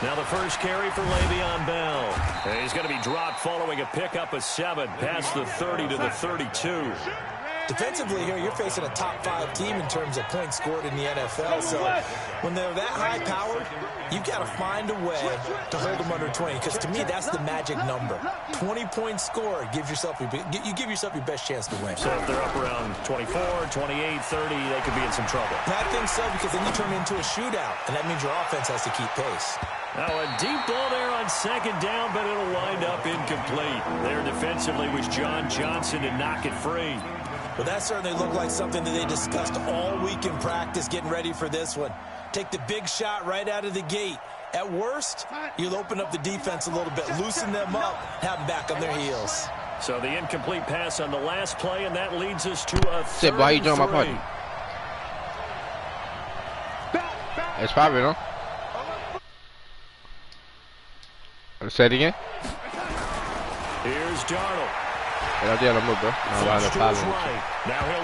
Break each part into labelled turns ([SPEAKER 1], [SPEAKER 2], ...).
[SPEAKER 1] Now the first carry for Le'Veon Bell. And he's going to be dropped following a pickup of 7 past the 30 to the 32.
[SPEAKER 2] Defensively here, you're facing a top 5 team in terms of points scored in the NFL. So when they're that high-powered, you've got to find a way to hold them under 20. Because to me, that's the magic number. 20 points scored, you give yourself your best chance to win.
[SPEAKER 1] So if they're up around 24, 28, 30, they could be in some trouble.
[SPEAKER 2] I think so, because then you turn it into a shootout, and that means your offense has to keep pace.
[SPEAKER 1] Now a deep ball there on second down, but it'll wind up incomplete. There defensively was John Johnson to knock it free.
[SPEAKER 2] Well, that certainly looked like something that they discussed all week in practice, getting ready for this one. Take the big shot right out of the gate. At worst, you'll open up the defense a little bit, loosen them up, have them back on their heels.
[SPEAKER 1] So the incomplete pass on the last play, and that leads us to a third
[SPEAKER 3] why you doing my party? It's probably, no? Say it again.
[SPEAKER 1] Here's Darnold.
[SPEAKER 3] Now
[SPEAKER 1] he'll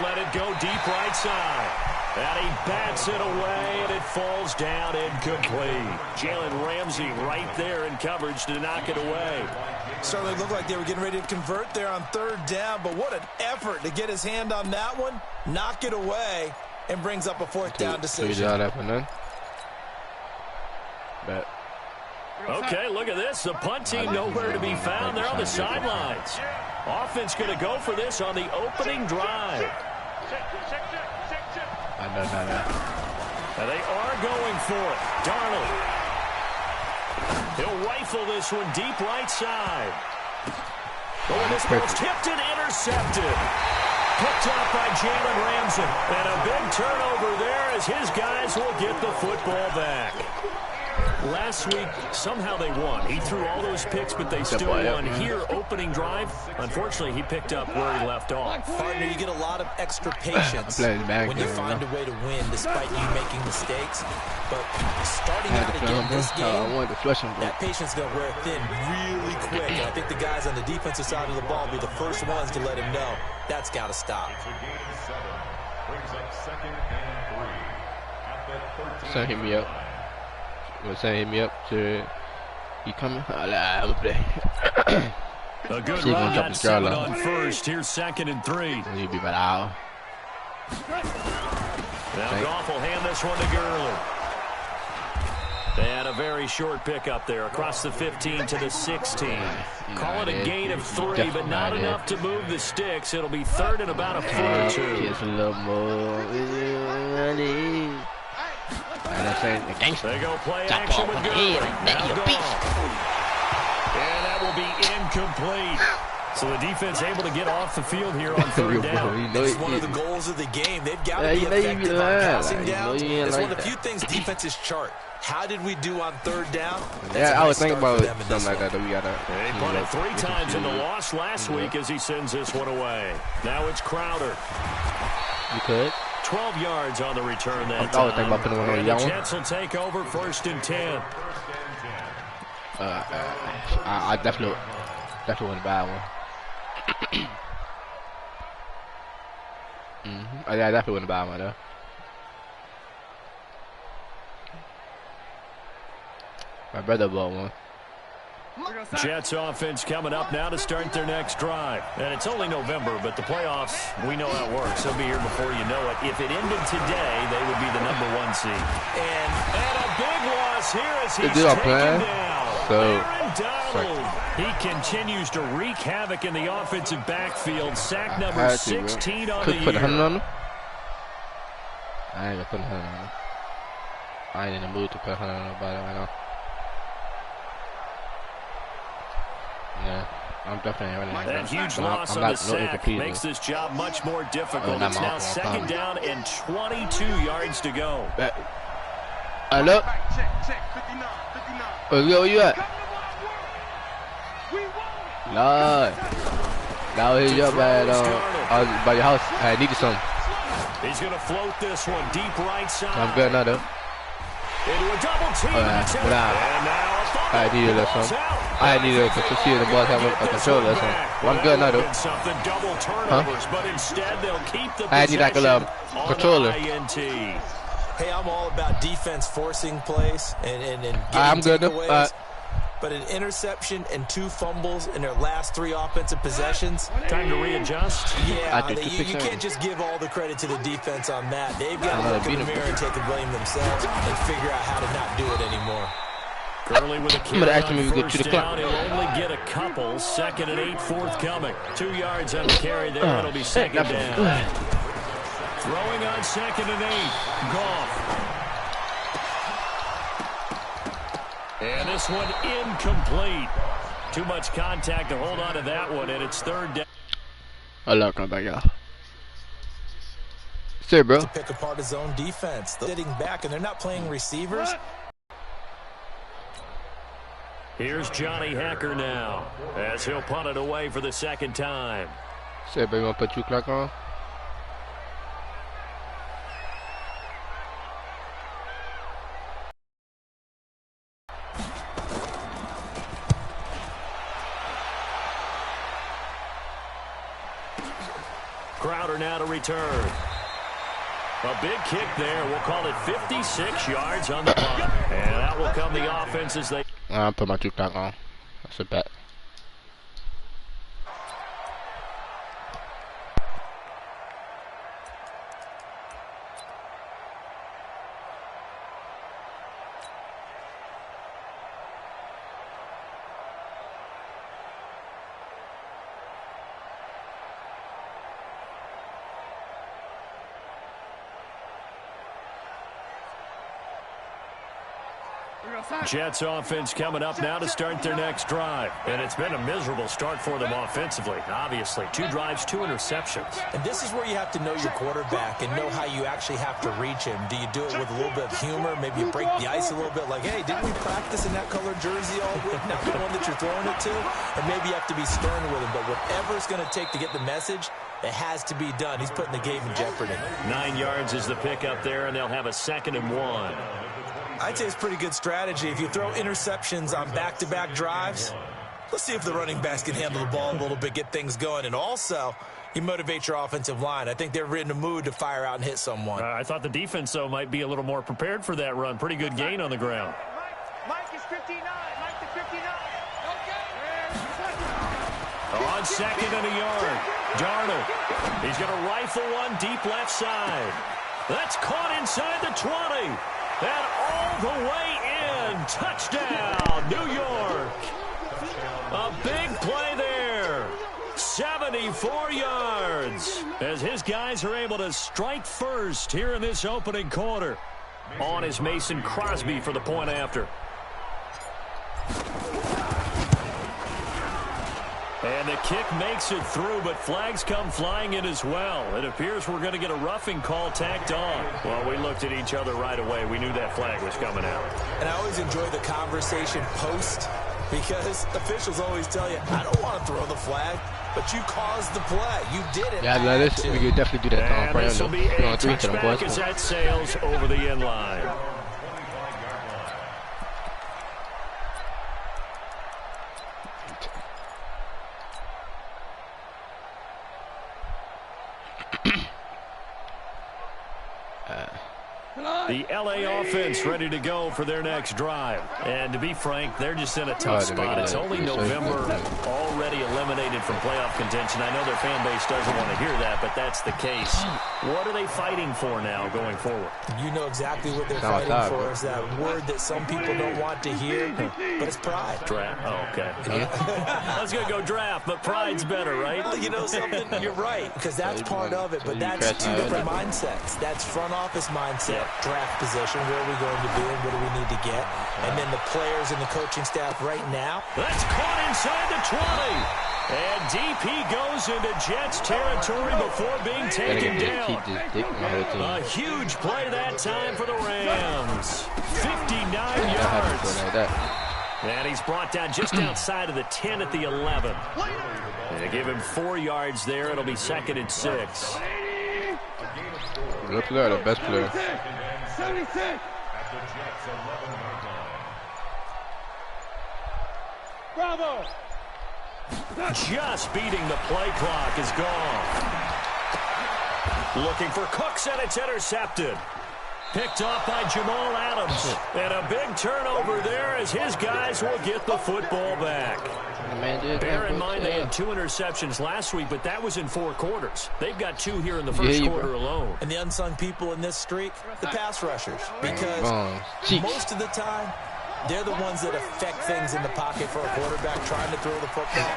[SPEAKER 1] let it go deep right side. And he bats it away, and it falls down incomplete. Jalen Ramsey right there in coverage to knock it away.
[SPEAKER 2] Certainly looked like they were getting ready to convert there on third down, but what an effort to get his hand on that one, knock it away, and brings up a fourth down decision.
[SPEAKER 1] Okay, look at this. The punt team nowhere to be found. They're on the sidelines. Offense going to go for this on the opening drive. And they are going for it. Darnold. He'll rifle this one deep right side. Oh, and this ball's tipped and intercepted. Picked up by Jalen Ramsey. And a big turnover there as his guys will get the football back. Last week, somehow they won. He threw all those picks, but they still won. Here, opening drive, unfortunately, he picked up where he left off.
[SPEAKER 2] Partner, you get a lot of extra patience when you find a way to win despite you making mistakes. But starting out again this game, that patience is going to wear thin really quick. And I think the guys on the defensive side of the ball will be the first ones to let him know that's got to stop.
[SPEAKER 3] So hit me up. Hit me up to you coming? I'm play.
[SPEAKER 1] A good run got 7 on first. Here's 2nd and 3.
[SPEAKER 3] You'll be better.
[SPEAKER 1] Now Goff will hand this one to Gurley. They had a very short pickup there across the 15 to the 16. Call it a gain of 3, but not enough to move the sticks. It'll be 3rd and about a foot or 2.
[SPEAKER 3] Just a little more.
[SPEAKER 1] They go play action with Gurley. Now Goff. And that will be incomplete. So the defense able to get off the field here on 3rd down.
[SPEAKER 2] It's one of the goals of the game. They've got to be effective on passing down. It's one of the few things defenses chart. How did we do on 3rd down?
[SPEAKER 3] Yeah, I was thinking about something like that. We gotta.
[SPEAKER 1] He punted 3 times in the loss last week as he sends this one away. Now it's Crowder.
[SPEAKER 3] You could.
[SPEAKER 1] 12 yards on the return that time. And the Jets will take over 1st and 10.
[SPEAKER 3] I definitely want to buy one. I definitely want to buy one though. My brother bought one.
[SPEAKER 1] Jets offense coming up now to start their next drive. And it's only November, but the playoffs, we know how it works. They'll be here before you know it. If it ended today, they would be the #1 seed. And a big loss here as he's taken down. Aaron Donald. He continues to wreak havoc in the offensive backfield. Sack number 16 on the year.
[SPEAKER 3] Put 100 on him? I ain't gonna put 100 on him. I ain't in the mood to put 100 on nobody right now. Yeah, I'm definitely running.
[SPEAKER 1] That huge loss on the sack makes this job much more difficult. It's now 2nd down and 22 yards to go.
[SPEAKER 3] Look. Where you at? Lord. Now here's your bad. I was by your house. I needed something.
[SPEAKER 1] He's going to float this one deep right side.
[SPEAKER 3] I'm good now, though.
[SPEAKER 1] Into a double team. And now
[SPEAKER 3] I needed that something. I needed to see the boys have a controller or something. I'm good now, though.
[SPEAKER 1] Double turnovers, but instead they'll keep the
[SPEAKER 3] I need like a little controller.
[SPEAKER 2] Hey, I'm all about defense forcing plays and getting takeaways. But an interception and 2 fumbles in their last 3 offensive possessions.
[SPEAKER 1] Time to readjust.
[SPEAKER 2] Yeah, you can't just give all the credit to the defense on that. They've got to look in the mirror and take the blame themselves and figure out how to not do it anymore.
[SPEAKER 1] Gurley with a carry on first down. He'll only get a couple. 2nd and 8 forthcoming. 2 yards on the carry there. It'll be 2nd down. Throwing on 2nd and 8. Goff. And this one incomplete. Too much contact to hold on to that one, and it's 3rd down.
[SPEAKER 3] I love coming back, y'all. Say, bro.
[SPEAKER 2] To pick apart his own defense. They're sitting back, and they're not playing receivers.
[SPEAKER 1] Here's Johnny Hacker now, as he'll punt it away for the 2nd time.
[SPEAKER 3] Say, bro, you want to put 2 clock on?
[SPEAKER 1] Crowder now to return. A big kick there. We'll call it 56 yards on the punt. And that will come the offense as they...
[SPEAKER 3] I'll put my 2 clock on. That's a bet.
[SPEAKER 1] Jets offense coming up now to start their next drive. And it's been a miserable start for them offensively, obviously. 2 drives, 2 interceptions.
[SPEAKER 2] And this is where you have to know your quarterback and know how you actually have to reach him. Do you do it with a little bit of humor? Maybe you break the ice a little bit like, hey, didn't we practice in that colored jersey all week? Not the one that you're throwing it to. And maybe you have to be stern with him. But whatever it's going to take to get the message, it has to be done. He's putting the game in jeopardy.
[SPEAKER 1] 9 yards is the pickup there, and they'll have a 2nd and 1.
[SPEAKER 2] I'd say it's pretty good strategy. If you throw interceptions on back-to-back drives, let's see if the running backs can handle the ball a little bit, get things going. And also, you motivate your offensive line. I think they're in the mood to fire out and hit someone.
[SPEAKER 1] I thought the defense, though, might be a little more prepared for that run. Pretty good gain on the ground.
[SPEAKER 4] Mike is 59. Mike is 59.
[SPEAKER 1] On 2nd and a yard. Darnold. He's going to rifle one deep left side. That's caught inside the 20. And all the way in. Touchdown, New York. A big play there. 74 yards. As his guys are able to strike first here in this opening quarter. On is Mason Crosby for the point after. And the kick makes it through, but flags come flying in as well. It appears we're going to get a roughing call tacked on. Well, we looked at each other right away. We knew that flag was coming out.
[SPEAKER 2] And I always enjoy the conversation post because officials always tell you, I don't want to throw the flag, but you caused the play. You did it.
[SPEAKER 3] Yeah, we could definitely do that.
[SPEAKER 1] And this will be a touchback as that sails over the end line. The LA offense ready to go for their next drive. And to be frank, they're just in a tough spot. It's only November, already eliminated from playoff contention. I know their fan base doesn't want to hear that, but that's the case. What are they fighting for now going forward?
[SPEAKER 2] You know exactly what they're fighting for. Is that word that some people don't want to hear, but it's pride.
[SPEAKER 1] Draft. Oh, okay. I was going to go draft, but pride's better, right?
[SPEAKER 2] Well, you know something? You're right, because that's part of it, but that's 2 different mindsets. That's front office mindset, draft position, where are we going to be and what do we need to get, and then the players and the coaching staff right now.
[SPEAKER 1] That's caught inside the 20. And DP goes into Jets territory before being taken down. A huge play that time for the Rams. 59 yards. And he's brought down just outside of the 10 at the 11. And they give him 4 yards there. It'll be 2nd and 6.
[SPEAKER 3] Good player, the best player.
[SPEAKER 4] 76. Bravo.
[SPEAKER 1] Just beating the play clock is gone. Looking for Cooks, and it's intercepted. picked off by Jamal Adams. And a big turnover there as his guys will get the football back. Bear in mind they had 2 interceptions last week, but that was in 4 quarters. They've got 2 here in the first quarter alone.
[SPEAKER 2] And the unsung people in this streak, the pass rushers. Because most of the time, they're the ones that affect things in the pocket for a quarterback trying to throw the football,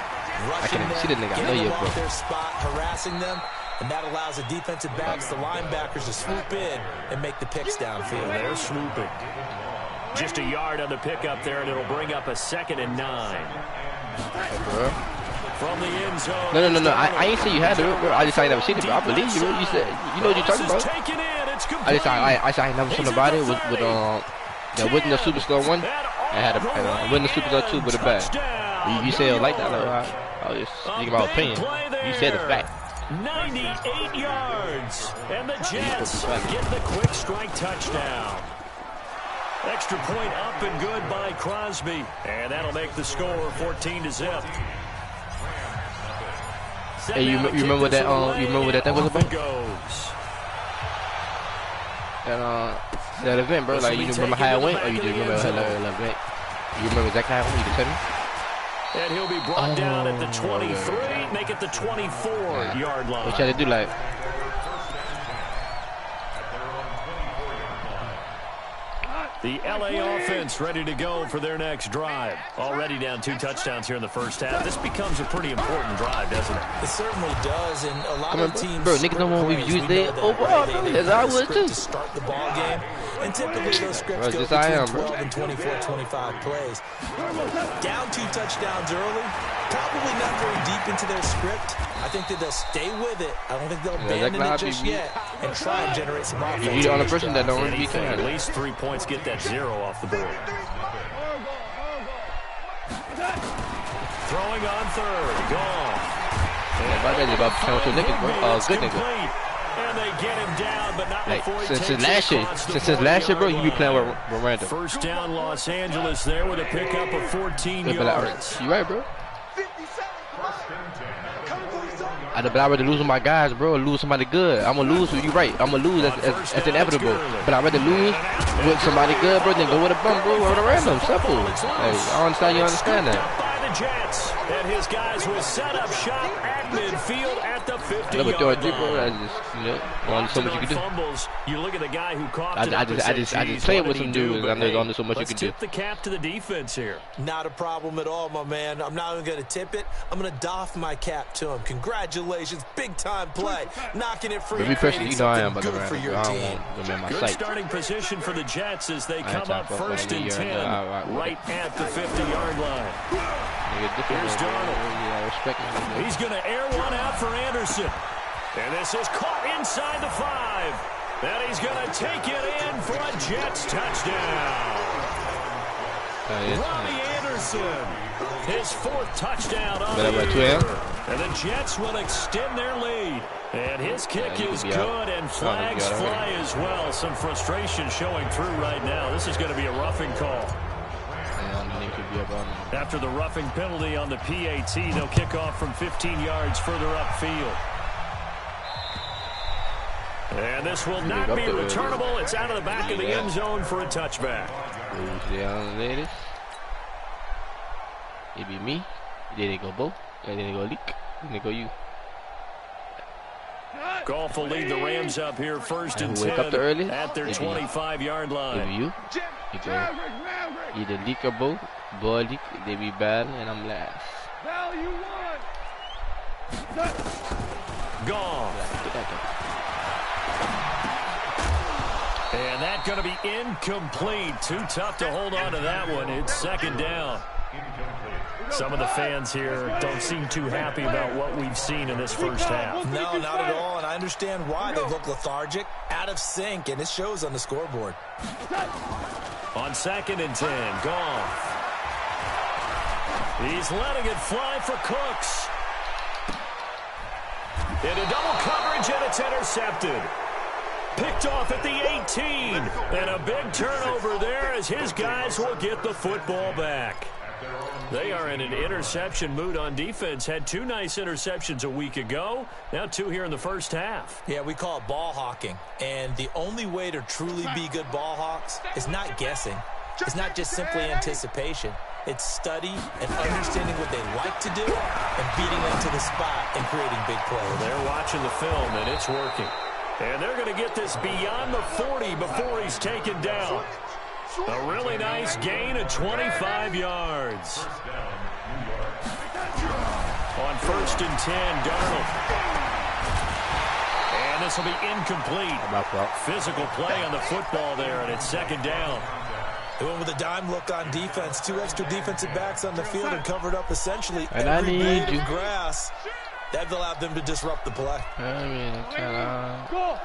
[SPEAKER 2] rushing them, getting them off their spot, harassing them. And that allows the defensive backs, the linebackers, to swoop in and make the picks downfield.
[SPEAKER 1] They're swooping. Just a yard on the pickup there, and it'll bring up a 2nd and 9. From the end zone.
[SPEAKER 3] No. I ain't say you had it, bro. I just said I never seen it, bro. I believe you, bro. You said, you know what you're talking about. I said I never seen about it with that wasn't the Superstar one. I had a wasn't the Superstar 2 with a bag. You said it like that. I was just thinking about opinion. You said the fact.
[SPEAKER 1] 98 yards, and the Jets get the quick strike touchdown. Extra point up and good by Crosby, and that'll make the score 14-0.
[SPEAKER 3] Hey, you remember that? You remember that was about? That event, bro. Like, you remember how it went, or you just remember that event? You remember exactly how it went? You can tell me.
[SPEAKER 1] And he'll be brought down at the 23, make it the 24-yard line.
[SPEAKER 3] What should I do, like?
[SPEAKER 1] The LA offense ready to go for their next drive. Already down 2 touchdowns here in the first half. This becomes a pretty important drive, doesn't it?
[SPEAKER 2] It certainly does, and a lot of teams...
[SPEAKER 3] Bro, niggas don't want to use that overall, bro. As I would, too.
[SPEAKER 2] To start the ball game, and typically those scripts go between 12 and 24, 25 plays. Down 2 touchdowns early, probably not very deep into their script. I think that they'll stay with it. I don't think they'll abandon it just yet and try and generate some offense.
[SPEAKER 3] You're the only person that don't really
[SPEAKER 1] at least 3 points, get that 0 off the board. Throwing on 3rd, gone.
[SPEAKER 3] Good nigga.
[SPEAKER 1] And they get him down, but not before he
[SPEAKER 3] since last year, bro, you be playing with random.
[SPEAKER 1] First down, Los Angeles there with a pickup of 14 yards.
[SPEAKER 3] You right, bro. But I'd rather lose with my guys, bro, or lose somebody good. I'm gonna lose with you, right? I'm gonna lose. That's inevitable. But I'd rather lose with somebody good, bro, than go with a bum, bro, or with a random. Simple. Hey, I understand. You understand that.
[SPEAKER 1] Jets, and his guys will set up shop at midfield at the 50-yard line.
[SPEAKER 3] So much you can do.
[SPEAKER 1] Fumbles. You look at the guy who caught it.
[SPEAKER 3] I just play it with some dudes. I know there's only so much you can do.
[SPEAKER 1] Let's tip the cap to the defense here.
[SPEAKER 2] Not a problem at all, my man. I'm not even going to tip it. I'm going to doff my cap to him. Congratulations, big time play, knocking it free.
[SPEAKER 3] Me personally, you know I am, but
[SPEAKER 2] good for your team.
[SPEAKER 1] Good starting position for the Jets as they come up 1st and 10, right at the 50-yard line. Here's Darnold. He's going to air one out for Anderson. And this is caught inside the 5. And he's going to take it in for a Jets touchdown. Robbie Anderson, his 4th touchdown on the year. And the Jets will extend their lead. And his kick is good, and flags fly as well. Some frustration showing through right now. This is going to be a roughing call. After the roughing penalty on the PAT, they'll kick off from 15 yards further upfield. And this will not be returnable. It's out of the back of the end zone for a touchback.
[SPEAKER 3] It be me. Then it go Bo. And then it go Leak. Then it go you.
[SPEAKER 1] Goff will lead the Rams up here 1st and 10 at their 25-yard line.
[SPEAKER 3] You go either Leak or Bo. Boy, they be bad, and I'm last.
[SPEAKER 1] Gone. And that's going to be incomplete. Too tough to hold on to that one. It's 2nd down. Some of the fans here don't seem too happy about what we've seen in this first half.
[SPEAKER 2] No, not at all, and I understand why. They look lethargic, out of sync, and it shows on the scoreboard.
[SPEAKER 1] On 2nd and 10, Goff. He's letting it fly for Cooks. Into double coverage, and it's intercepted. Picked off at the 18. And a big turnover there as his guys will get the football back. They are in an interception mood on defense. Had 2 nice interceptions a week ago. Now 2 here in the first half.
[SPEAKER 2] Yeah, we call it ball hawking. And the only way to truly be good ball hawks is not guessing. It's not just simply anticipation. It's study and understanding what they like to do and beating them to the spot and creating big plays.
[SPEAKER 1] They're watching the film, and it's working. And they're going to get this beyond the 40 before he's taken down. A really nice gain of 25 yards. On 1st and 10, Darnold. And this will be incomplete. Physical play on the football there, and it's 2nd down.
[SPEAKER 2] They went with a dime look on defense. 2 extra defensive backs on the field and covered up essentially every blade of grass. That allowed them to disrupt the play.
[SPEAKER 4] Go!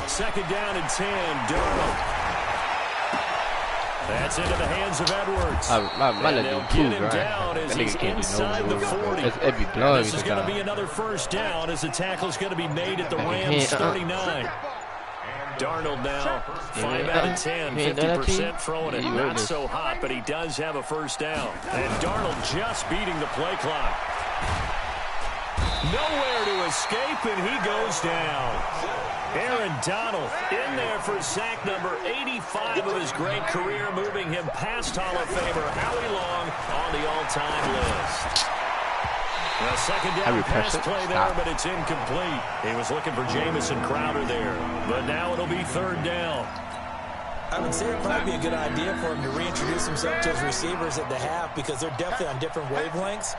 [SPEAKER 1] 2nd down and 10, Darnold. That's into the hands of Edwards.
[SPEAKER 3] And they'll
[SPEAKER 1] get him down as he's inside the 40. This is going to be another 1st down as the tackle is going to be made at the Rams 39. Darnold now 5 out of 10, 50% throwing it. Not so hot, but he does have a 1st down. And Darnold just beating the play clock. Nowhere to escape, and he goes down. Aaron Donald in there for sack number 85 of his great career, moving him past Hall of Famer Howie Long on the all-time list. A 2nd down pass play there, but it's incomplete. He was looking for Jamison Crowder there, but now it'll be 3rd down.
[SPEAKER 2] I would say it'd probably be a good idea for him to reintroduce himself to his receivers at the half because they're definitely on different wavelengths.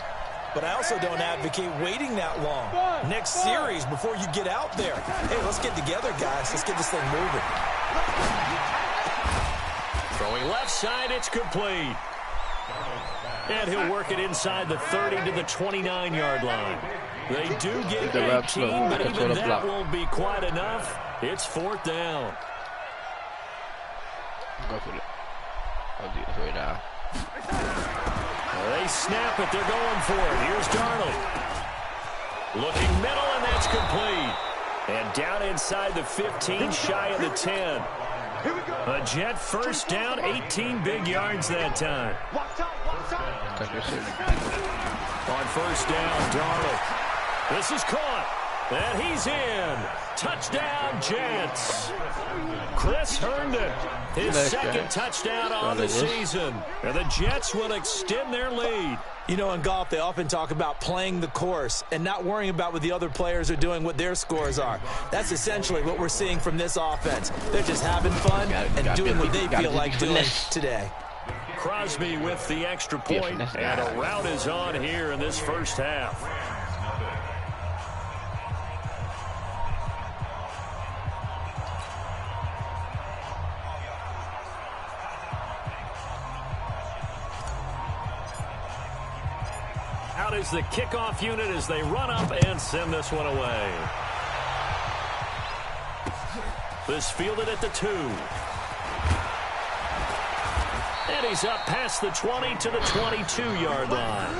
[SPEAKER 2] But I also don't advocate waiting that long. Next series before you get out there. Hey, let's get together, guys. Let's get this thing moving.
[SPEAKER 1] Throwing left side, it's complete. And he'll work it inside the 30 to the 29-yard line. They do get 18, but even that won't be quite enough. It's 4th down.
[SPEAKER 3] Go for it. I'll do it right now.
[SPEAKER 1] They snap it. They're going for it. Here's Darnold. Looking middle, and that's complete. And down inside the 15, shy of the 10. A Jet 1st down, 18 big yards that time. On 1st down, Darnold. This is caught. And he's in. Touchdown, Jets. Chris Herndon, his 2nd touchdown on the season. And the Jets will extend their lead.
[SPEAKER 2] You know, in golf, they often talk about playing the course and not worrying about what the other players are doing, what their scores are. That's essentially what we're seeing from this offense. They're just having fun and doing what they feel like doing today.
[SPEAKER 1] Crosby with the extra point, and a rout is on here in this 1st half. Out is the kickoff unit as they run up and send this one away. This fielded at the 2. And he's up past the 20 to the 22-yard line.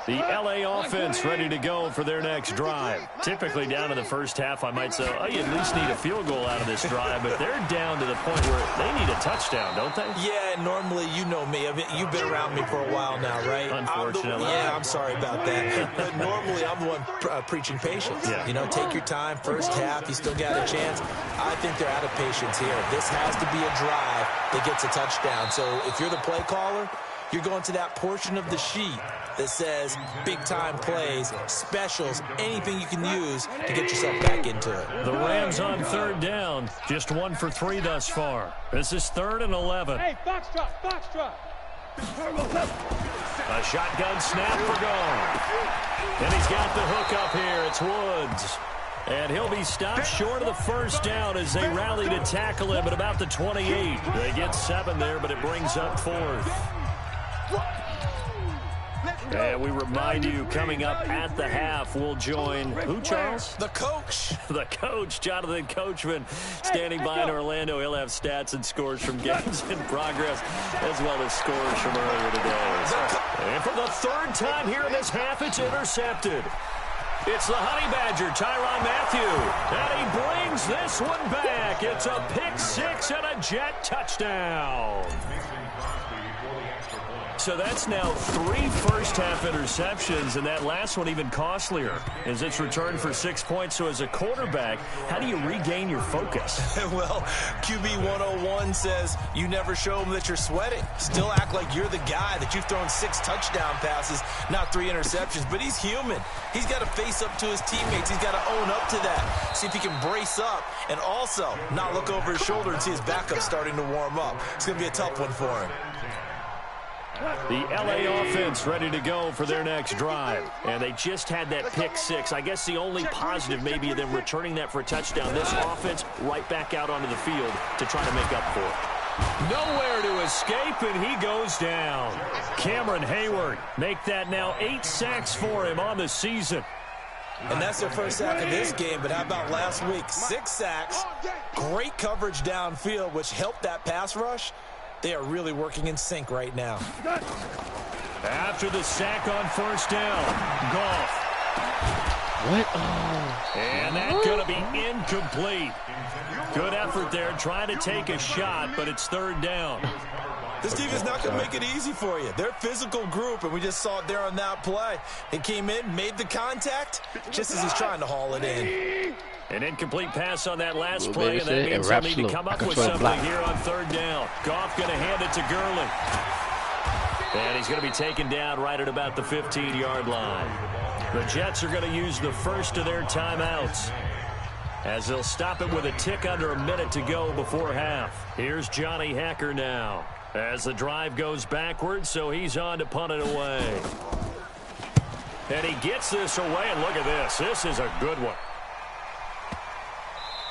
[SPEAKER 1] The L.A. offense ready to go for their next drive. Typically down in the 1st half, I might say, oh, you at least need a field goal out of this drive, but they're down to the point where they need a touchdown, don't they?
[SPEAKER 2] Yeah, normally, you know me. I mean, you've been around me for a while now, right?
[SPEAKER 1] Unfortunately.
[SPEAKER 2] I'm sorry about that. But normally, I'm the one preaching patience.
[SPEAKER 1] Yeah.
[SPEAKER 2] You know, take your time. 1st half, you still got a chance. I think they're out of patience here. This has to be a drive that gets a touchdown. So if you're the play caller, you're going to that portion of the sheet that says big-time plays, specials, anything you can use to get yourself back into it.
[SPEAKER 1] The Rams on 3rd down, just 1 for 3 thus far. This is 3rd and 11.
[SPEAKER 4] Hey, foxtrot.
[SPEAKER 1] A shotgun snap for Gone. And he's got the hook up here. It's Woods. And he'll be stopped short of the 1st down as they rally to tackle him at about the 28. They get 7 there, but it brings up 4th. And we remind you, coming up at the half, we'll join who, Charles?
[SPEAKER 2] The coach.
[SPEAKER 1] The coach, Jonathan Coachman, standing by in Orlando. He'll have stats and scores from games in progress, as well as scores from earlier today. And for the third time here in this half, it's intercepted. It's the Honey Badger, Tyrann Mathieu, and he brings this one back. It's a pick six and a Jet touchdown. So that's now 3 first-half interceptions, and that last one even costlier as it's returned for 6 points. So as a quarterback, how do you regain your focus?
[SPEAKER 2] Well, QB 101 says you never show them that you're sweating. Still act like you're the guy, that you've thrown 6 touchdown passes, not 3 interceptions. But he's human. He's got to face up to his teammates. He's got to own up to that. See if he can brace up and also not look over his shoulder and see his backup starting to warm up. It's going to be a tough one for him.
[SPEAKER 1] The LA offense ready to go for their next drive. And they just had that pick six. I guess the only positive maybe of them returning that for a touchdown. This offense right back out onto the field to try to make up for it. Nowhere to escape, and he goes down. Cameron Hayward make that now 8 sacks for him on the season.
[SPEAKER 2] And that's their first sack of this game, but how about last week? 6 sacks, great coverage downfield, which helped that pass rush. They are really working in sync right now.
[SPEAKER 1] After the sack on first down, Goff.
[SPEAKER 3] What? Oh.
[SPEAKER 1] And that's going to be incomplete. Good effort there, trying to take a shot, but it's third down.
[SPEAKER 2] This team is not going to make it easy for you. They're a physical group, and we just saw it there on that play. He came in, made the contact, just as he's trying to haul it in.
[SPEAKER 1] An incomplete pass on that last play, and that means they'll need to come up with something here on third down. Goff going to hand it to Gurley. And he's going to be taken down right at about the 15-yard line. The Jets are going to use the first of their timeouts, as they'll stop it with a tick under a minute to go before half. Here's Johnny Hacker now, as the drive goes backwards, so he's on to punt it away. And he gets this away, and look at this. This is a good one.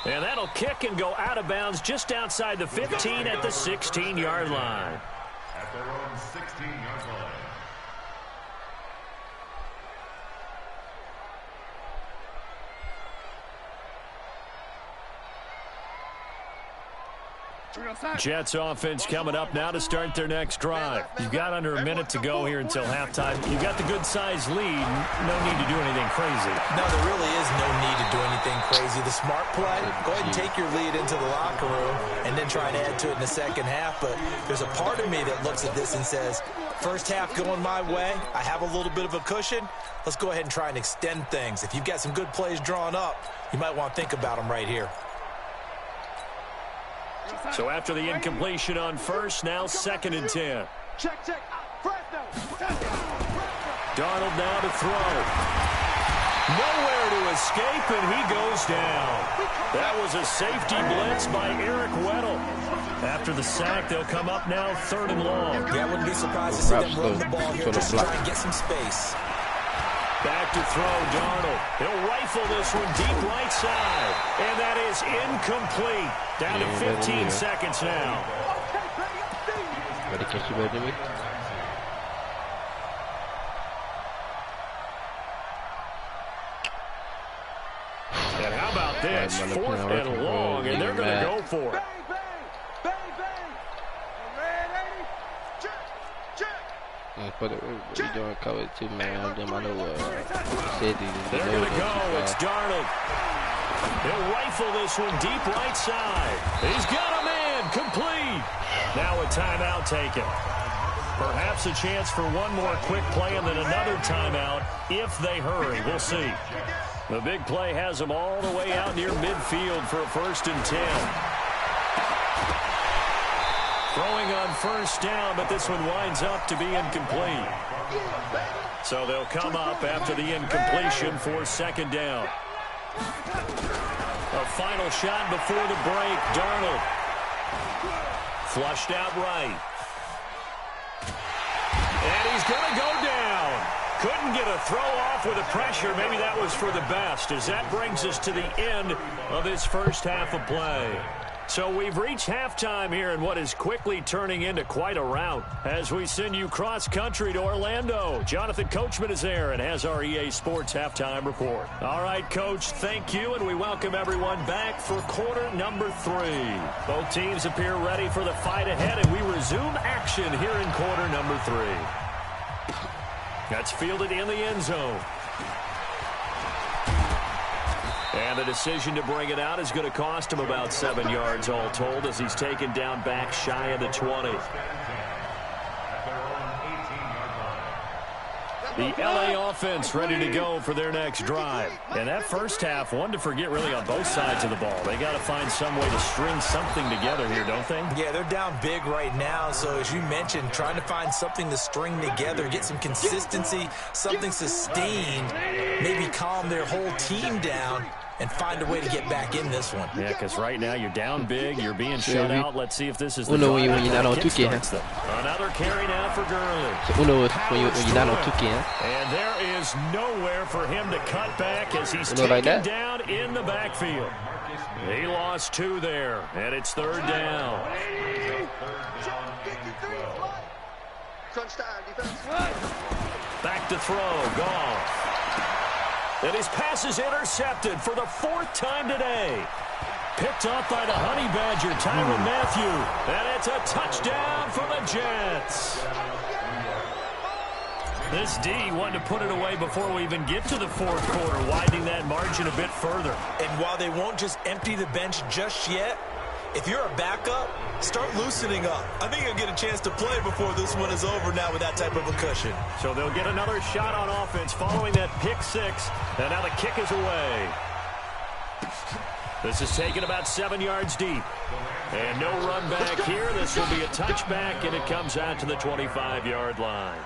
[SPEAKER 1] And that'll kick and go out of bounds just outside the 15 at the 16-yard line.
[SPEAKER 5] At their own 16-yard line.
[SPEAKER 1] Jets offense coming up now to start their next drive. You've got under a minute to go here until halftime. You've got the good-sized lead. No need to do anything crazy.
[SPEAKER 2] No, there really is no need to do anything crazy. The smart play, go ahead and take your lead into the locker room and then try and add to it in the second half. But there's a part of me that looks at this and says, first half going my way, I have a little bit of a cushion. Let's go ahead and try and extend things. If you've got some good plays drawn up, you might want to think about them right here.
[SPEAKER 1] So after the incompletion on first, now 2nd and 10. Darnold now to throw. Nowhere to escape, and he goes down. That was a safety blitz by Eric Weddle. After the sack, they'll come up now 3rd and long.
[SPEAKER 2] Yeah, I wouldn't be surprised to see them run the ball here just to try and get some space.
[SPEAKER 1] Back to throw, Darnold. He'll rifle this one deep right side. And that is incomplete. Down to 15 seconds now.
[SPEAKER 3] Ready to catch you better than me?
[SPEAKER 1] And how about this? 4th and long, and they're going to go for it.
[SPEAKER 3] What you doing cover too, man? I'm doing my little city.
[SPEAKER 1] They're going to go. It's Darnold. He'll rifle this one deep right side. He's got a man. Complete. Now a timeout taken. Perhaps a chance for one more quick play and then another timeout if they hurry. We'll see. The big play has them all the way out near midfield for a 1st and 10. Throwing on first down, but this one winds up to be incomplete. So they'll come up after the incompletion for 2nd down. A final shot before the break. Darnold. Flushed out right. And he's going to go down. Couldn't get a throw off with the pressure. Maybe that was for the best, as that brings us to the end of this first half of play. So we've reached halftime here in what is quickly turning into quite a rout as we send you cross-country to Orlando. Jonathan Coachman is there and has our EA Sports halftime report. All right, Coach, thank you, and we welcome everyone back for quarter number 3. Both teams appear ready for the fight ahead, and we resume action here in quarter number 3. That's fielded in the end zone. And the decision to bring it out is going to cost him about 7 yards all told as he's taken down back shy of the 20. The LA offense ready to go for their next drive. And that first half, one to forget really on both sides of the ball. They got to find some way to string something together here, don't they?
[SPEAKER 2] Yeah, they're down big right now. So as you mentioned, trying to find something to string together, get some consistency, something sustained, maybe calm their whole team down and find a way to get back in this one.
[SPEAKER 1] Yeah, because right now you're down big, you're being shut out. Let's see if this is the
[SPEAKER 3] Uno when you're not on 2K.
[SPEAKER 1] Another carry now for Gurley.
[SPEAKER 3] Uno when you're not on 2K.
[SPEAKER 1] And there is nowhere for him to cut back as he's taken down in the backfield. He lost 2 there, and it's 3rd down. Back to throw, Goff. And his pass is intercepted for the 4th time today. Picked off by the Honey Badger, Tyrann Mathieu. And it's a touchdown for the Jets. This D wanted to put it away before we even get to the 4th quarter, widening that margin a bit further.
[SPEAKER 2] And while they won't just empty the bench just yet, if you're a backup, start loosening up. I think you'll get a chance to play before this one is over now with that type of a cushion.
[SPEAKER 1] So they'll get another shot on offense following that pick 6. And now the kick is away. This is taken about 7 yards deep. And no run back here. This will be a touchback, and it comes out to the 25-yard line.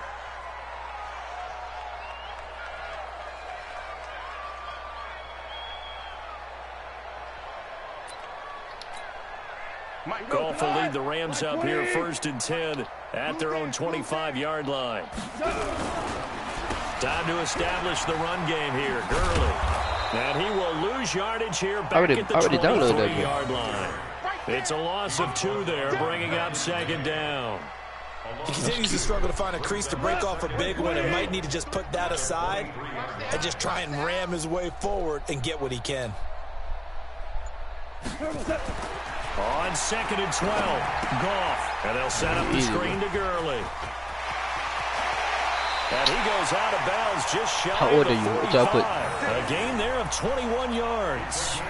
[SPEAKER 1] Goff will lead the Rams up here 1st and 10 at their own 25-yard line. Time to establish the run game here. Gurley. And he will lose yardage here back at the 23-yard line. It's a loss of 2 there, bringing up 2nd down.
[SPEAKER 2] He continues to struggle to find a crease to break off a big one and might need to just put that aside and just try and ram his way forward and get what he can.
[SPEAKER 1] On 2nd and 12, Goff. And they'll set up the screen to Gurley. And he goes out of bounds just shy of the 45. A gain there of 21 yards.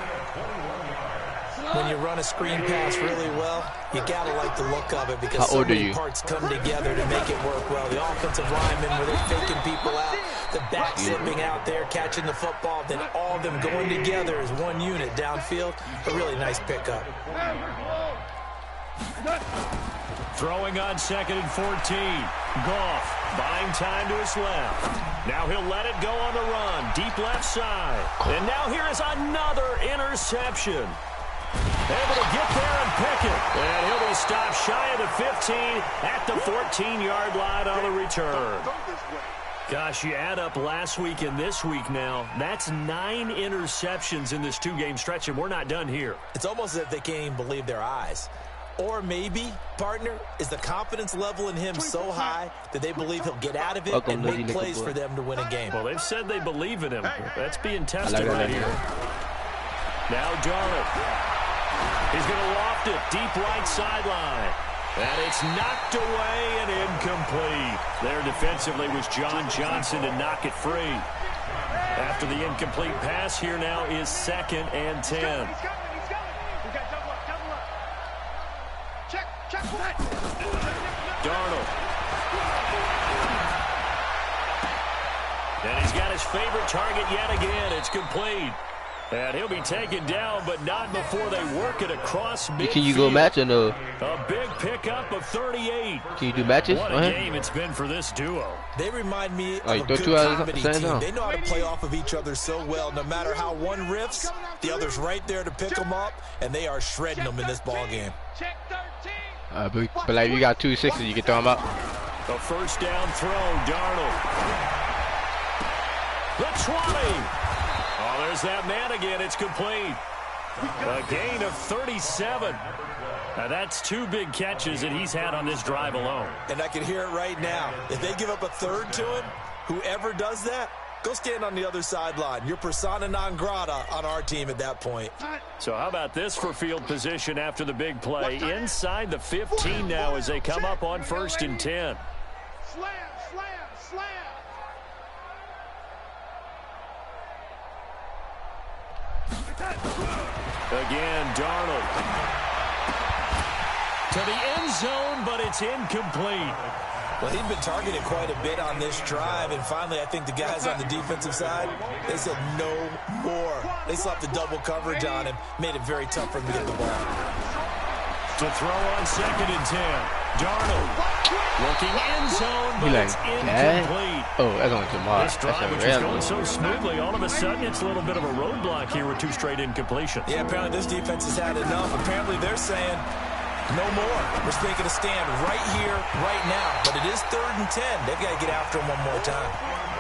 [SPEAKER 2] When you run a screen pass really well, you gotta like the look of it because so many parts come together to make it work well. The offensive linemen, where they're faking people out, the back slipping out there, catching the football, then all of them going together as one unit downfield. A really nice pickup.
[SPEAKER 1] Throwing on 2nd and 14. Goff buying time to his left. Now he'll let it go on the run. Deep left side. And now here is another interception. Able to get there and pick it. And he'll be stopped shy of the 15 at the 14-yard line on the return. Gosh, you add up last week and this week now, that's 9 interceptions in this 2-game stretch, and we're not done here.
[SPEAKER 2] It's almost as if they can't even believe their eyes. Or maybe, partner, is the confidence level in him so high that they believe he'll get out of it and make plays for them to win a game.
[SPEAKER 1] Well, they've said they believe in him. That's being tested right here. Now Darnold. He's going to loft it deep right sideline. And it's knocked away and incomplete. There defensively was John Johnson to knock it free. After the incomplete pass, here now is 2nd and 10. Darnold. And he's got his favorite target yet again. It's complete. And he'll be taken down, but not before they work it across midfield.
[SPEAKER 3] Can you go match or no?
[SPEAKER 1] A big pickup of 38.
[SPEAKER 3] Can you do matches?
[SPEAKER 1] What a game it's been for this duo.
[SPEAKER 2] They remind me of a good comedy team. They know how to play off of each other so well. No matter how one riffs, the other's right there to pick them up, and they are shredding them in this ball game.
[SPEAKER 3] But like you got 2 6s, you can throw them out.
[SPEAKER 1] The first down throw, Darnold. The 20. Oh, there's that man again. It's complete. A gain of 37. Now that's 2 big catches that he's had on this drive alone.
[SPEAKER 2] And I can hear it right now. If they give up a third to him, whoever does that, go stand on the other sideline. You're persona non grata on our team at that point.
[SPEAKER 1] So how about this for field position after the big play? Inside the 15 now as they come up on 1st and 10.
[SPEAKER 6] Slam, slam, slam.
[SPEAKER 1] Again, Darnold. To the end zone, but it's incomplete.
[SPEAKER 2] Well, he'd been targeted quite a bit on this drive, and finally I think the guys on the defensive side, they said no more. They slapped the double coverage on him, made it very tough for him to get the ball.
[SPEAKER 1] To throw on 2nd and 10. Darnold looking end zone, but it's incomplete.
[SPEAKER 3] Oh, that's only tomorrow.
[SPEAKER 1] This drive, which was going so smoothly, all of a sudden it's a little bit of a roadblock here with 2 straight incompletions.
[SPEAKER 2] Yeah, apparently this defense has had enough. Apparently they're saying no more. We're taking a stand right here, right now. But it is 3rd and 10. They've got to get after him one more time.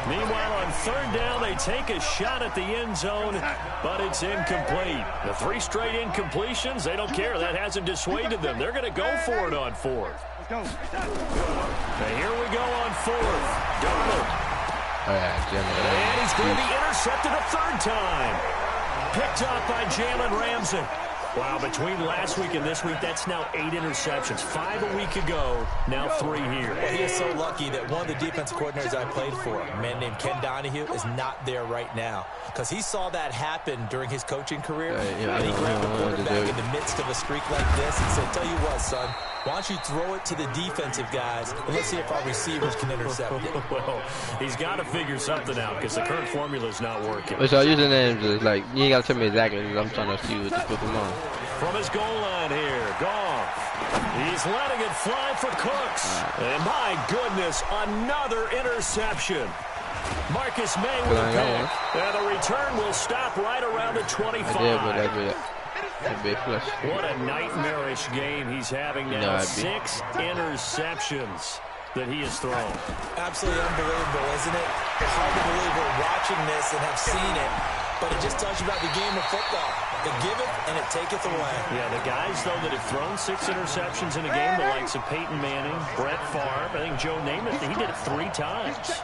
[SPEAKER 1] Meanwhile, on 3rd down, they take a shot at the end zone, but it's incomplete. The 3 straight incompletions, they don't care. That hasn't dissuaded them. They're going to go for it on 4th. Now here we go on 4th. Darnold. And he's going to be intercepted a 3rd time. Picked up by Jalen Ramsey. Wow, between last week and this week, that's now 8 interceptions. 5 a week ago, now 3 here.
[SPEAKER 2] Well, he is so lucky that one of the defensive coordinators I played for, a man named Ken Donahue, is not there right now. Because he saw that happen during his coaching career. And he grabbed the quarterback in the midst of a streak like this and said, tell you what, son, why don't you throw it to the defensive guys, and let's see if our receivers can intercept it.
[SPEAKER 1] Well, he's got to figure something out because the current formula is not working.
[SPEAKER 3] So usernames is like, you ain't got to tell me exactly. I'm trying to see what to put them on.
[SPEAKER 1] From his goal line here, Goff. He's letting it fly for Cooks. And my goodness, another interception. Marcus May with a pick. And the return will stop right around the 25. What a nightmarish game he's having now. 6 interceptions that he has thrown.
[SPEAKER 2] Absolutely unbelievable, isn't it? Hard to believe we're watching this and have seen it, but it just tells you about the game of football. It giveth and it taketh away.
[SPEAKER 1] Yeah, the guys, though, that have thrown 6 interceptions in a game, the likes of Peyton Manning, Brett Favre, I think Joe Namath, he did it 3 times.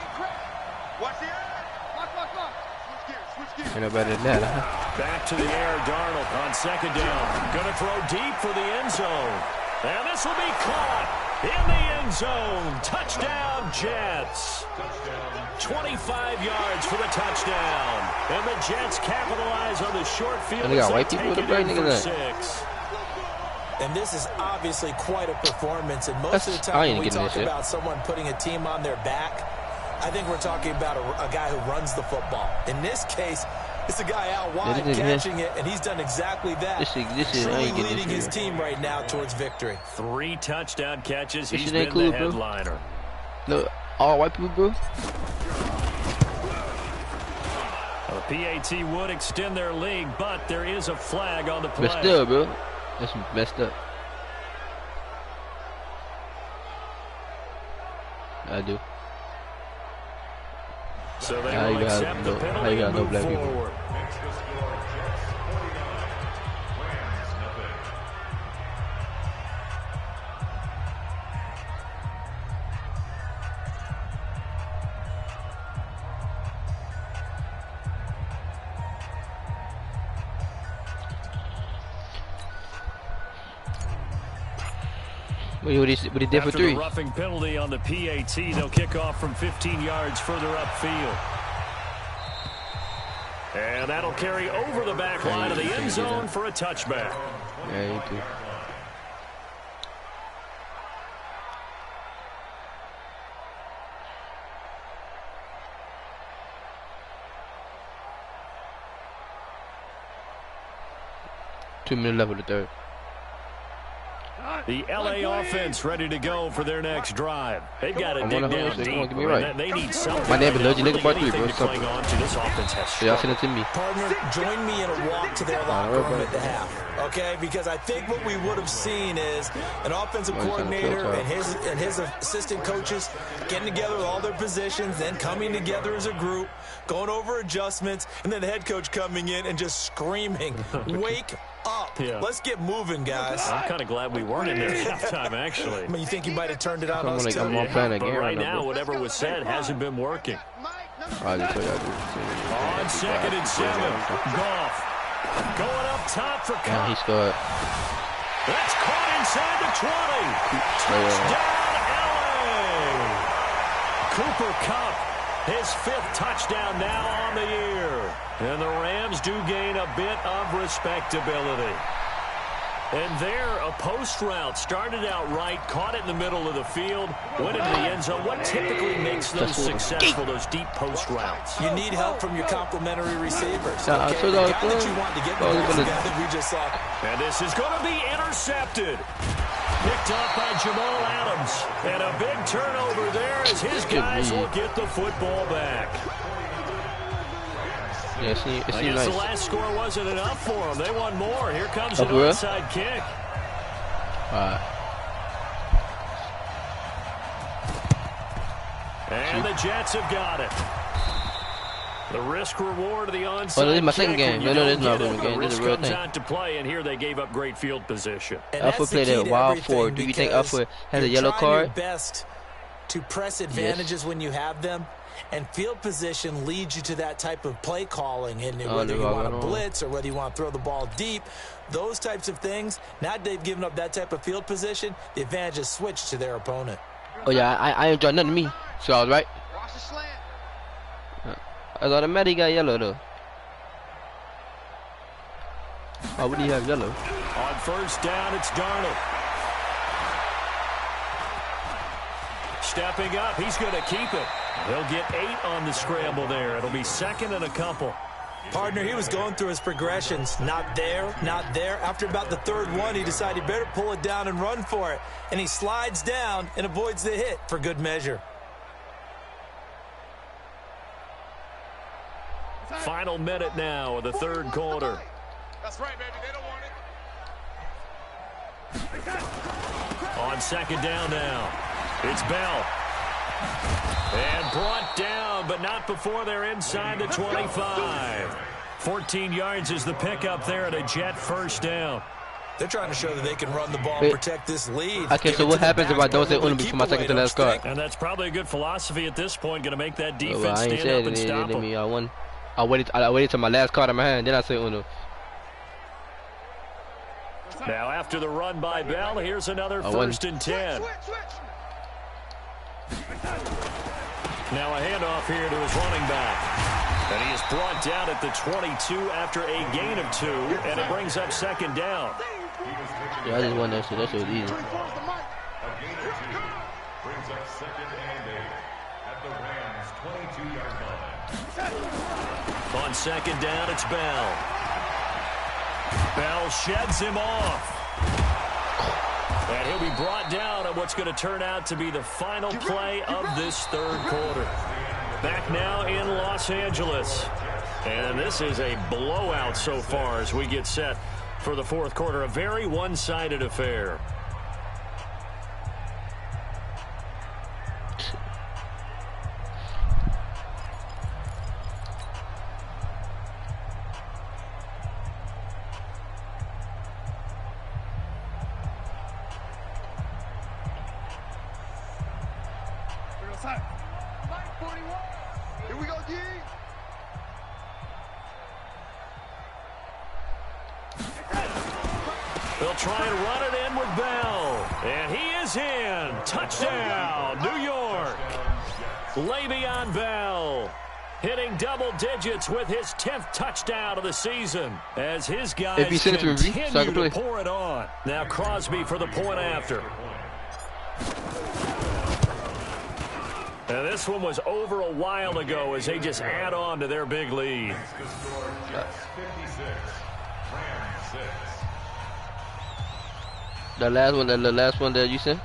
[SPEAKER 3] Ain't no better than that, huh?
[SPEAKER 1] Back to the air, Darnold on 2nd down. Gonna throw deep for the end zone. And this will be caught in the end zone. Touchdown, Jets. 25 yards for the touchdown. And the Jets capitalize on the short field.
[SPEAKER 3] They got white people with the brain for
[SPEAKER 2] 6. And this is obviously quite a performance. And most of the time when we talk about someone putting a team on their back, I think we're talking about a guy who runs the football. In this case, it's a guy out wide catching it, and he's done exactly that. Truly leading his team right now towards victory.
[SPEAKER 1] 3 touchdown catches. He's been the headliner.
[SPEAKER 3] No, all white people, bro.
[SPEAKER 1] The PAT would extend their lead, but there is a flag on the play.
[SPEAKER 3] But still, bro, that's messed up. I do.
[SPEAKER 1] So they will accept the penalty and move forward.
[SPEAKER 3] What he did for 3?
[SPEAKER 1] After the roughing penalty on the PAT, they'll kick off from 15 yards further upfield. And that'll carry over the back line of the end zone for a touchback.
[SPEAKER 3] Yeah, you do. Two-minute level to 3rd.
[SPEAKER 1] The LA offense ready to go for their next drive. They've got to dig down deep. They need something.
[SPEAKER 3] My name is lilglakerboy3's, bro.
[SPEAKER 1] to cling on to. This offense has
[SPEAKER 3] y'all send it to me.
[SPEAKER 2] Partner, join me in a walk to their locker room at the half. Okay, because I think what we would have seen is an offensive coordinator and his assistant coaches getting together with all their positions, then coming together as a group, going over adjustments, and then the head coach coming in and just screaming, "Wake up. Yeah. Let's get moving, guys."
[SPEAKER 1] I'm kind of glad we weren't in there at halftime, actually.
[SPEAKER 2] I mean, you think you might have turned it on us, too?
[SPEAKER 1] But right now, whatever was said hasn't been working.
[SPEAKER 3] On
[SPEAKER 1] 2nd and 7, Goff going up top for Cup.
[SPEAKER 3] He scored.
[SPEAKER 1] That's caught inside the 20. Touchdown, LA. Cooper Kupp, his 5th touchdown now on the year. And the Rams do gain a bit of respectability. And there, a post route started out right, caught it in the middle of the field, went into the end zone. What typically makes those successful, those deep post routes?
[SPEAKER 2] You need help from your complementary receivers. Okay? The guy that you want to get the guy that we just saw.
[SPEAKER 1] And this is going to be intercepted. Picked up by Jamal Adams. And a big turnover there as his guys will get the football back.
[SPEAKER 3] Yeah,
[SPEAKER 1] I guess nice. The last score wasn't enough for them. They won more. Here comes an onside kick. And the Jets have got it. The risk reward of the onside
[SPEAKER 3] this is my second game. No, this is not a game. This is a real thing.
[SPEAKER 1] Out to play, and here they gave up great field position.
[SPEAKER 3] Alpha played a wild 4. Do you think Alpha has a yellow card?
[SPEAKER 2] Your best to press advantages when you have them. And field position leads you to that type of play calling. And whether you want to blitz or whether you want to throw the ball deep, those types of things, now they've given up that type of field position, the advantage is switched to their opponent.
[SPEAKER 3] Oh, yeah, I ain't drawing nothing to me. So I was right. I thought he got yellow, though. Oh, what do you have yellow?
[SPEAKER 1] On first down, it's Darnold. Stepping up, he's going to keep it. They'll get 8 on the scramble there. It'll be 2nd and a couple.
[SPEAKER 2] Partner, he was going through his progressions. Not there, not there. After about the 3rd one, he decided he better pull it down and run for it. And he slides down and avoids the hit for good measure.
[SPEAKER 1] Final minute now of the 3rd quarter.
[SPEAKER 6] That's right, baby. They don't want it.
[SPEAKER 1] On 2nd down now, it's Bell. And brought down, but not before they're inside the 25. 14 yards is the pickup there at a Jet first down.
[SPEAKER 2] They're trying to show that they can run the ball and protect this lead.
[SPEAKER 3] Okay, so what happens if I don't say Uno before my second to last card?
[SPEAKER 1] And that's probably a good philosophy at this point, going to make that defense stand up and stop them.
[SPEAKER 3] I waited till my last card in my hand, then I say Uno.
[SPEAKER 1] Now after the run by Bell, here's another 1st and 10. Now a handoff here to his running back. And he is brought down at the 22 after a gain of 2, and it brings up 2nd down.
[SPEAKER 3] Yeah, I just won that shit. That shit was easy.
[SPEAKER 5] A gain of 2 brings up 2nd and 8 at the Rams' 22-yard line.
[SPEAKER 1] On 2nd down, it's Bell. Bell sheds him off. And he'll be brought down on what's going to turn out to be the final play of this 3rd quarter. Back now in Los Angeles. And this is a blowout so far as we get set for the 4th quarter. A very one-sided affair.
[SPEAKER 6] Here we go, D.
[SPEAKER 1] They'll try and run it in with Bell. And he is in. Touchdown, New York. Le'Veon Bell hitting double digits with his 10th touchdown of the season as his guys continue to pour it on. Now Crosby for the point after. And this one was over a while ago as they just add on to their big lead.
[SPEAKER 5] 56, Rams 6.
[SPEAKER 3] The last one that you sent?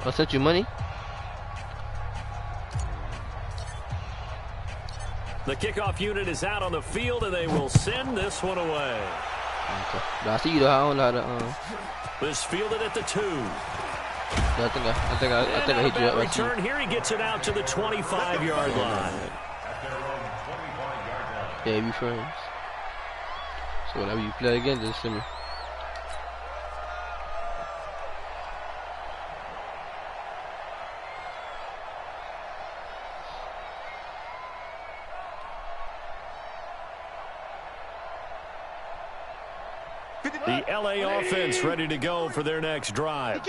[SPEAKER 3] I sent you money.
[SPEAKER 1] The kickoff unit is out on the field, and they will send this one away.
[SPEAKER 3] Okay. But I see you though. I don't know how to.
[SPEAKER 1] This fielded at the 2.
[SPEAKER 3] I think I hit you up.
[SPEAKER 1] Return here. He gets it out to the 25-yard line.
[SPEAKER 3] Yeah, we friends. So whenever you play again, just send me.
[SPEAKER 1] The LA offense ready to go for their next drive.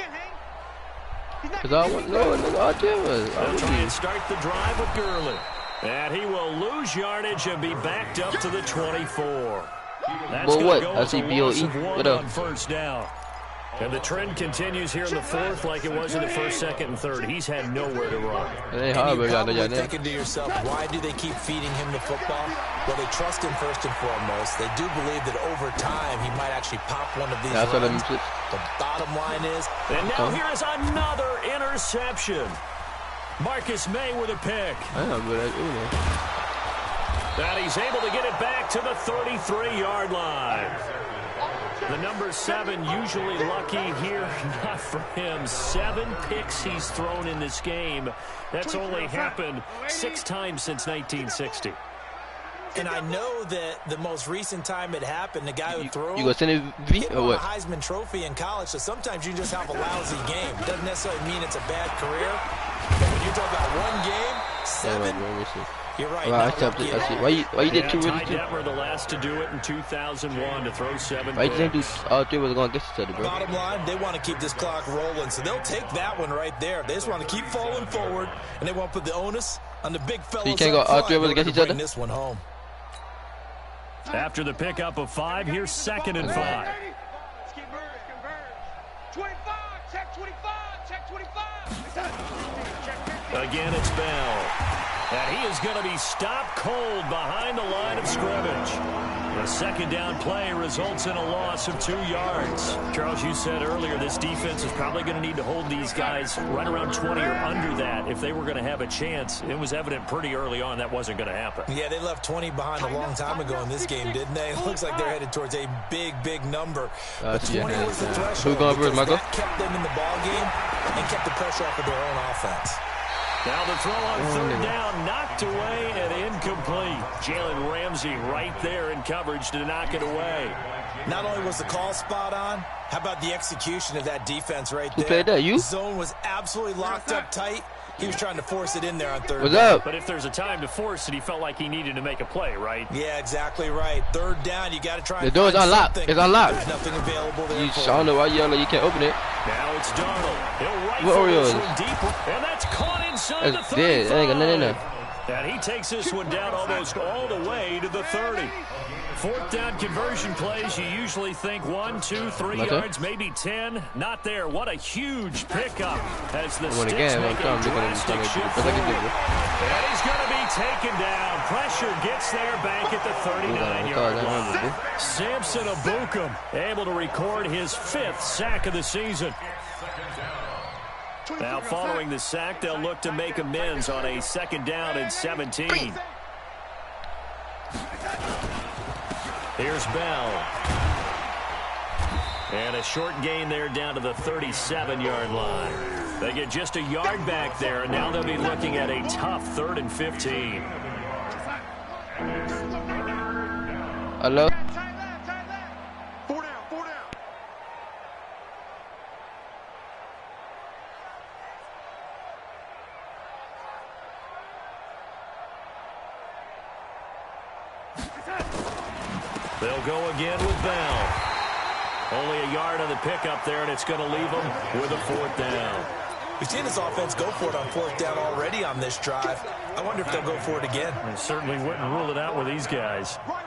[SPEAKER 3] Because I want I'll
[SPEAKER 1] try and start the drive with Gurley. And he will lose yardage and be backed up to the 24. That's going to go as a loss of 1 on first down. And the trend continues here in the 4th like it was in the 1st, 2nd, and 3rd. He's had nowhere to run.
[SPEAKER 2] And you're probably thinking to yourself, why do they keep feeding him the football? Well, they trust him first and foremost. They do believe that over time he might actually pop one of these runs. The bottom line is...
[SPEAKER 1] And now here is another interception. Marcus May with a pick. And he's able to get it back to the 33-yard line. The number 7 usually lucky here, not for him. 7 picks he's thrown in this game. That's only happened 6 times since 1960.
[SPEAKER 2] And I know that the most recent time it happened, the guy who threw
[SPEAKER 3] you gonna send it
[SPEAKER 2] or what? A Heisman Trophy in college, so sometimes you just have a lousy game. Doesn't necessarily mean it's a bad career. But when you talk about one game, 7... You're right.
[SPEAKER 3] Well, I see. Why you did 2 really?
[SPEAKER 1] Detmer the last to do it in 2001 to throw 7.
[SPEAKER 3] Why you didn't do all 3 was going to get each other, bro?
[SPEAKER 2] Bottom line, they want to keep this clock rolling, so they'll take that one right there. They just want to keep falling forward, and they want to put the onus on the big fellas.
[SPEAKER 3] So you can't go all 3 was against each other?
[SPEAKER 2] This one home.
[SPEAKER 1] After the pickup of 5, here's 2nd and 5.
[SPEAKER 6] Let's keep moving. 25, check 25, check 25.
[SPEAKER 1] Again, it's Bell. And he is going to be stopped cold behind the line of scrimmage. The 2nd down play results in a loss of 2 yards. Charles, you said earlier this defense is probably going to need to hold these guys right around 20 or under that if they were going to have a chance. It was evident pretty early on that wasn't going to happen.
[SPEAKER 2] Yeah, they left 20 behind a long time ago in this game, didn't they? It looks like they're headed towards a big number. 20 was the threshold.
[SPEAKER 3] Who going first, Michael?
[SPEAKER 2] That kept them in the ball game and kept the pressure off of their own offense.
[SPEAKER 1] Now the throw on 3rd down, knocked away and incomplete. Jalen Ramsey right there in coverage to knock it away.
[SPEAKER 2] Not only was the call spot on, how about the execution of that defense right there?
[SPEAKER 3] Who played that, you?
[SPEAKER 2] Zone was absolutely locked up tight. He was trying to force it in there on 3rd
[SPEAKER 3] What's
[SPEAKER 2] down.
[SPEAKER 3] up?
[SPEAKER 1] But if there's a time to force it, he felt like he needed to make a play, right?
[SPEAKER 2] Yeah, exactly right. 3rd down, you got to try.
[SPEAKER 3] The door's unlocked. It's unlocked.
[SPEAKER 2] There's nothing available there.
[SPEAKER 3] I don't know why you can't open it.
[SPEAKER 1] Now it's Darnold. He'll rifle this one deep, and that's caught inside the 35.
[SPEAKER 3] Dead. Ain't got nothing in there.
[SPEAKER 1] And he takes this one down almost all the way to the 30. 4th down conversion plays, you usually think 1, 2, 3 yards, maybe 10. Not there. What a huge pickup as the Sticks make a drastic shift forward. And he's going to be taken down. Pressure gets there back at the 39-yard line. Samson Abukum able to record his 5th sack of the season. Now following the sack, they'll look to make amends on a 2nd down and 17. Here's Bell. And a short gain there down to the 37-yard line. They get just a yard back there, and now they'll be looking at a tough 3rd and 15.
[SPEAKER 3] Hello?
[SPEAKER 6] 4 down.
[SPEAKER 1] They'll go again with Bell. Only a yard on the pickup there, and it's going to leave them with a 4th down.
[SPEAKER 2] We've seen this offense go for it on 4th down already on this drive. I wonder if they'll go for it again.
[SPEAKER 1] I certainly wouldn't rule it out with these guys.
[SPEAKER 6] Right.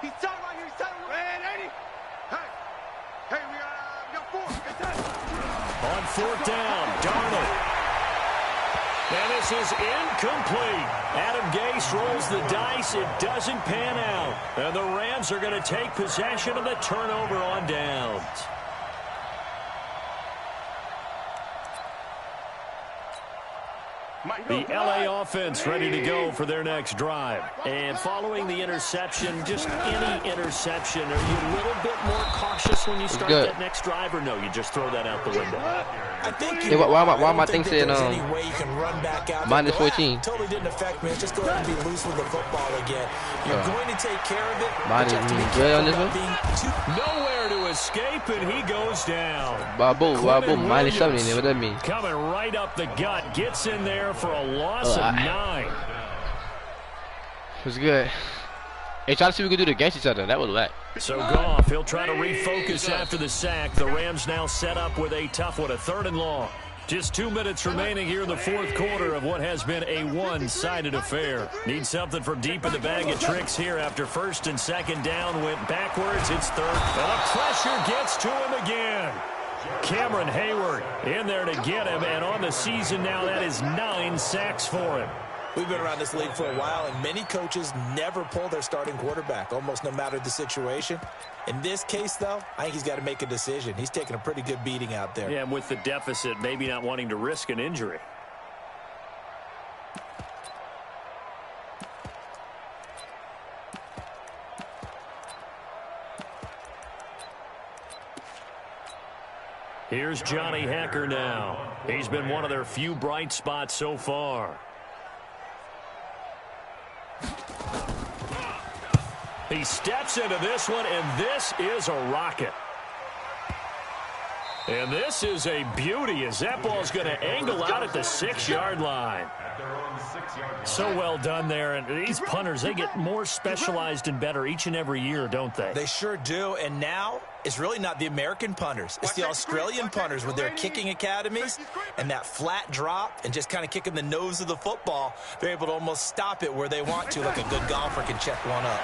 [SPEAKER 6] He's tight right here. He's tight. Red 80. Hey, we got 4.
[SPEAKER 1] On 4th down, Darnold. And this is incomplete. Adam Gase rolls the dice. It doesn't pan out. And the Rams are going to take possession of the turnover on downs. The LA offense ready to go for their next drive. And following the interception, just any interception, are you a little bit more cautious when you start that next drive, or no, you just throw that out the window?
[SPEAKER 2] I think
[SPEAKER 3] why am I thinking
[SPEAKER 2] any way you can run back out
[SPEAKER 3] minus 14?
[SPEAKER 2] Totally didn't affect me. Just go ahead and be loose with the football again. You're going to take care of it.
[SPEAKER 3] Minus good on this one?
[SPEAKER 1] Nowhere to escape, and he goes down.
[SPEAKER 3] Babu, minus 70. What that mean?
[SPEAKER 1] Coming right up the gut, gets in there for a loss of 9.
[SPEAKER 3] It was good. Hey, try to see if we can do it against each other. That was that.
[SPEAKER 1] So Goff, he'll try to refocus after the sack. The Rams now set up with a tough one, a 3rd and long. Just 2 minutes remaining here in the 4th quarter of what has been a one-sided affair. Need something from deep in the bag of tricks here after 1st and 2nd down went backwards. It's 3rd. And the pressure gets to him again. Cameron Hayward in there to get him, and on the season now, that is 9 sacks for him.
[SPEAKER 2] We've been around this league for a while, and many coaches never pull their starting quarterback, almost no matter the situation. In this case, though, I think he's got to make a decision. He's taking a pretty good beating out there.
[SPEAKER 1] Yeah, and with the deficit, maybe not wanting to risk an injury. Here's Johnny Hekker now. He's been one of their few bright spots so far. He steps into this one, and this is a rocket. And this is a beauty as that ball's going to angle out at the 6-yard line. So well done there. And these punters, they get more specialized and better each and every year, don't they?
[SPEAKER 2] They sure do. And now it's really not the American punters. It's the Australian punters with their kicking academies and that flat drop and just kind of kicking the nose of the football. They're able to almost stop it where they want to, like a good golfer can check one up.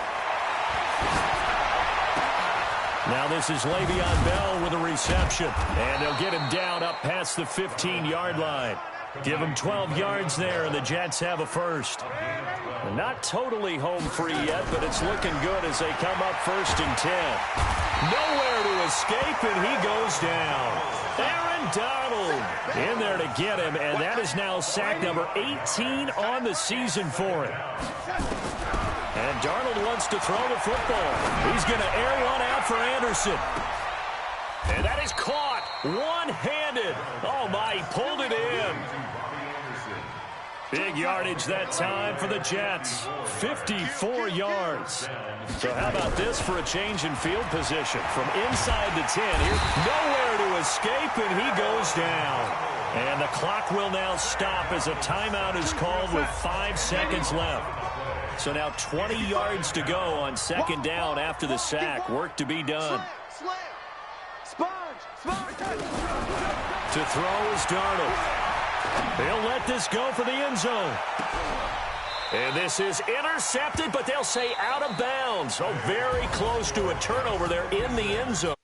[SPEAKER 1] Now this is Le'Veon Bell with a reception. And they'll get him down up past the 15-yard line. Give him 12 yards there, and the Jets have a first. Not totally home free yet, but it's looking good as they come up 1st and 10. Nowhere to escape, and he goes down. Aaron Donald in there to get him, and that is now sack number 18 on the season for him. And Darnold wants to throw the football. He's going to air one out for Anderson. And that is caught one-handed. Oh, my, he pulled it in. Big yardage that time for the Jets. 54 yards. So how about this for a change in field position? From inside the 10 here, nowhere to escape, and he goes down. And the clock will now stop as a timeout is called with 5 seconds left. So now 20 yards to go on 2nd down after the sack. Work to be done. To throw is Darnold. They'll let this go for the end zone. And this is intercepted, but they'll say out of bounds. Oh, very close to a turnover there in the end zone.